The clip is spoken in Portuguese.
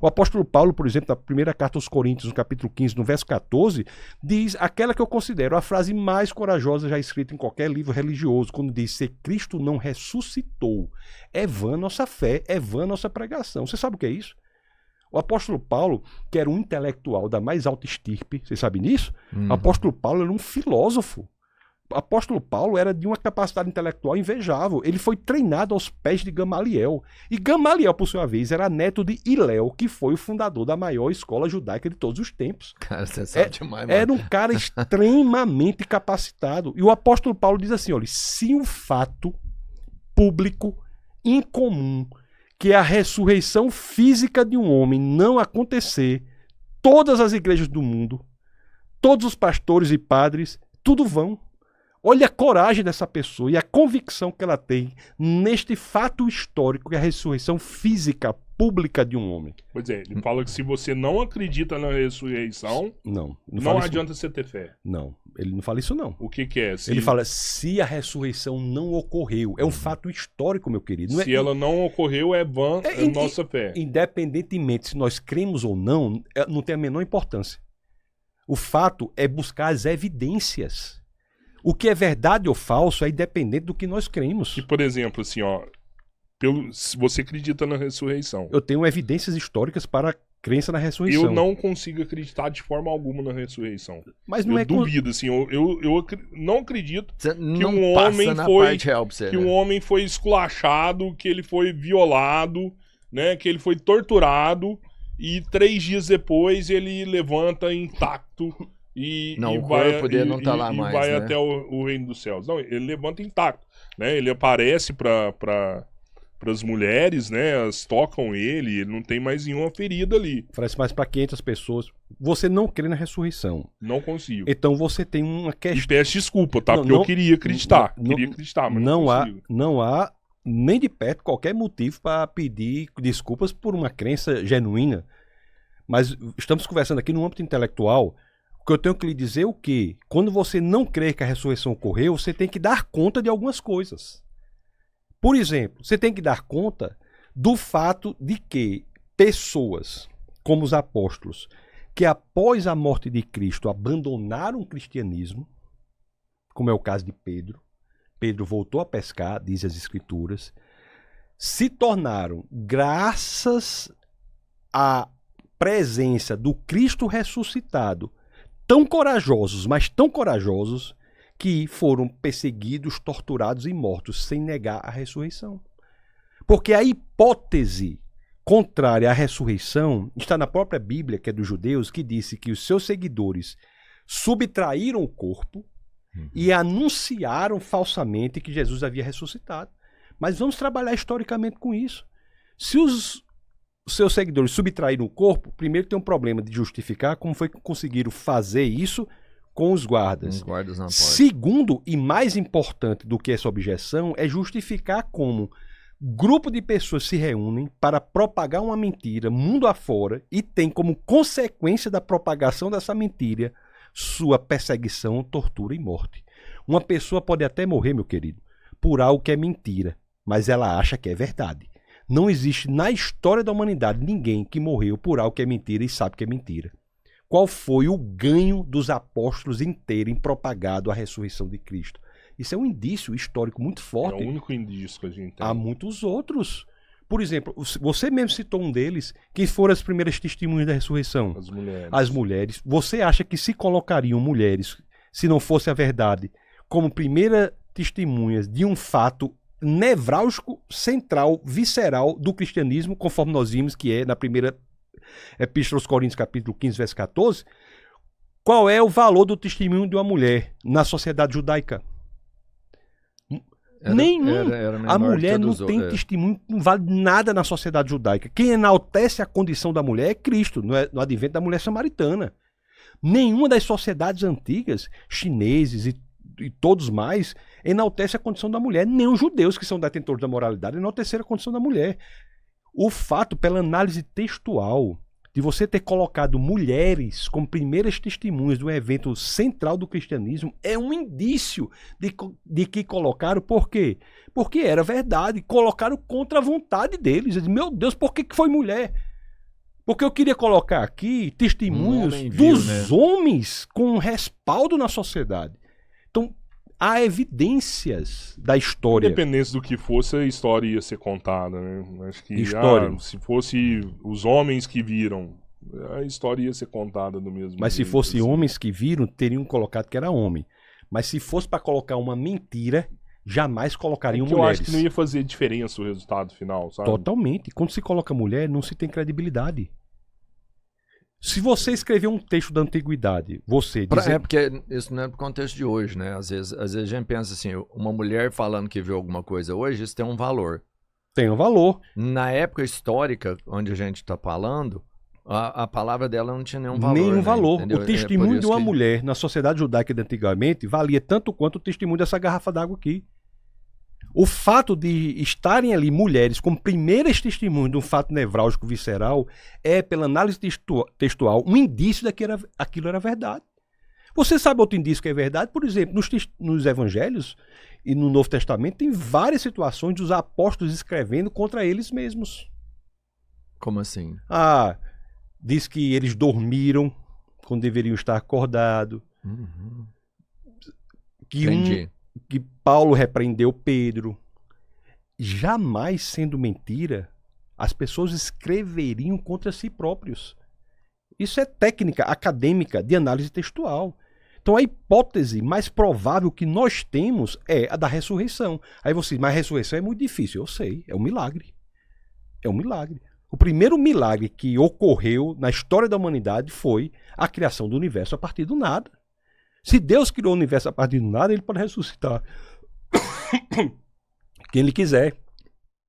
O apóstolo Paulo, por exemplo, na primeira carta aos Coríntios, no capítulo 15, no verso 14, diz aquela que eu considero a frase mais corajosa já escrita em qualquer livro religioso, quando diz: se Cristo não ressuscitou, é vã nossa fé, é vã nossa pregação. Você sabe o que é isso? O apóstolo Paulo, que era um intelectual da mais alta estirpe, você sabe disso? O apóstolo Paulo era um filósofo. O apóstolo Paulo era de uma capacidade intelectual invejável. Ele foi treinado aos pés de Gamaliel. E Gamaliel, por sua vez, era neto de Hilel, que foi o fundador da maior escola judaica de todos os tempos. Cara, você sabe demais, mano. Era um cara extremamente capacitado. E o apóstolo Paulo diz assim, olha, se um fato público, incomum, que a ressurreição física de um homem não acontecer, todas as igrejas do mundo, todos os pastores e padres, tudo vão. Olha a coragem dessa pessoa e a convicção que ela tem neste fato histórico, que é a ressurreição física pública de um homem. Pois é, ele fala que se você não acredita na ressurreição, não adianta você ter fé. Não, ele não fala isso não. O que é? Ele fala, se a ressurreição não ocorreu, é um fato histórico, meu querido. Se ela não ocorreu, é vã a nossa fé. Independentemente se nós cremos ou não tem a menor importância. O fato é buscar as evidências. O que é verdade ou falso é independente do que nós cremos. E, por exemplo, assim, ó, se você acredita na ressurreição. Eu tenho evidências históricas para a crença na ressurreição. Eu não consigo acreditar de forma alguma na ressurreição. Mas não eu duvido, assim, eu não acredito que um homem foi esculachado, que ele foi violado, né, que ele foi torturado e 3 dias depois ele levanta intacto. O corpo dele não tá lá mais, vai né? até o reino dos céus. Não, ele levanta intacto, né? Ele aparece para as mulheres, né? Elas tocam ele não tem mais nenhuma ferida ali. Oferece mais para 500 pessoas. Você não crê na ressurreição. Não consigo. Então você tem uma questão... E peço desculpa, tá? Porque eu queria acreditar. Queria acreditar, mas não consigo. Não há nem de perto qualquer motivo para pedir desculpas por uma crença genuína. Mas estamos conversando aqui no âmbito intelectual. O que eu tenho que lhe dizer é o quê? Quando você não crê que a ressurreição ocorreu, você tem que dar conta de algumas coisas. Por exemplo, você tem que dar conta do fato de que pessoas, como os apóstolos, que após a morte de Cristo abandonaram o cristianismo, como é o caso de Pedro, Pedro voltou a pescar, diz as Escrituras, se tornaram, graças à presença do Cristo ressuscitado, tão corajosos, mas tão corajosos, que foram perseguidos, torturados e mortos, sem negar a ressurreição. Porque a hipótese contrária à ressurreição está na própria Bíblia, que é dos judeus, que disse que os seus seguidores subtraíram o corpo e anunciaram falsamente que Jesus havia ressuscitado. Mas vamos trabalhar historicamente com isso. Se os seus seguidores subtraíram o corpo, primeiro tem um problema de justificar como foi que conseguiram fazer isso com os guardas. Os guardas não podem. Segundo, e mais importante do que essa objeção, é justificar como grupo de pessoas se reúnem para propagar uma mentira mundo afora e tem como consequência da propagação dessa mentira sua perseguição, tortura e morte. Uma pessoa pode até morrer, meu querido, por algo que é mentira, mas ela acha que é verdade. Não existe na história da humanidade ninguém que morreu por algo que é mentira e sabe que é mentira. Qual foi o ganho dos apóstolos em terem propagado a ressurreição de Cristo? Isso é um indício histórico muito forte. É o único indício que a gente tem. Há muitos outros. Por exemplo, você mesmo citou um deles, que foram as primeiras testemunhas da ressurreição. As mulheres. As mulheres. Você acha que se colocariam mulheres, se não fosse a verdade, como primeiras testemunhas de um fato nevrálgico, central, visceral do cristianismo, conforme nós vimos que é na primeira Epístola aos Coríntios, capítulo 15, verso 14, qual é o valor do testemunho de uma mulher na sociedade judaica? Nenhum. A mulher não tem testemunho, não vale nada na sociedade judaica. Quem enaltece a condição da mulher é Cristo, no advento da mulher samaritana. Nenhuma das sociedades antigas, chineses e todos mais, enaltece a condição da mulher. Nem os judeus, que são detentores da moralidade, enalteceram a condição da mulher. O fato, pela análise textual, de você ter colocado mulheres como primeiras testemunhas de um evento central do cristianismo, é um indício de que colocaram. Por quê? Porque era verdade. Colocaram contra a vontade deles. Meu Deus, por que foi mulher? Porque eu queria colocar aqui testemunhos dos homens com respaldo na sociedade. Então, há evidências da história. Independente do que fosse, a história ia ser contada, né? Acho que se fosse os homens que viram, a história ia ser contada do mesmo Mas jeito, se fosse homens que viram, teriam colocado que era homem. Mas se fosse para colocar uma mentira, jamais colocariam mulheres. Eu acho que não ia fazer diferença o resultado final, sabe? Totalmente. Quando se coloca mulher, não se tem credibilidade. Se você escrever um texto da antiguidade, você dizer... É porque isso não é pro contexto de hoje, né? Às vezes a gente pensa assim, uma mulher falando que viu alguma coisa hoje, isso tem um valor. Tem um valor. Na época histórica, onde a gente está falando, a palavra dela não tinha nenhum valor. Nenhum valor. Entendeu? O testemunho de uma mulher na sociedade judaica de antigamente valia tanto quanto o testemunho dessa garrafa d'água aqui. O fato de estarem ali mulheres como primeiras testemunhas de um fato nevrálgico visceral é, pela análise textual, um indício de que aquilo era verdade. Você sabe outro indício que é verdade? Por exemplo, nos evangelhos e no Novo Testamento tem várias situações dos apóstolos escrevendo contra eles mesmos. Como assim? Diz que eles dormiram quando deveriam estar acordados. Uhum. Que Paulo repreendeu Pedro. Jamais sendo mentira, as pessoas escreveriam contra si próprios. Isso é técnica acadêmica de análise textual. Então a hipótese mais provável que nós temos é a da ressurreição. Aí você, mas a ressurreição é muito difícil. Eu sei, é um milagre. É um milagre. O primeiro milagre que ocorreu na história da humanidade foi a criação do universo a partir do nada. Se Deus criou o universo a partir do nada, ele pode ressuscitar quem ele quiser.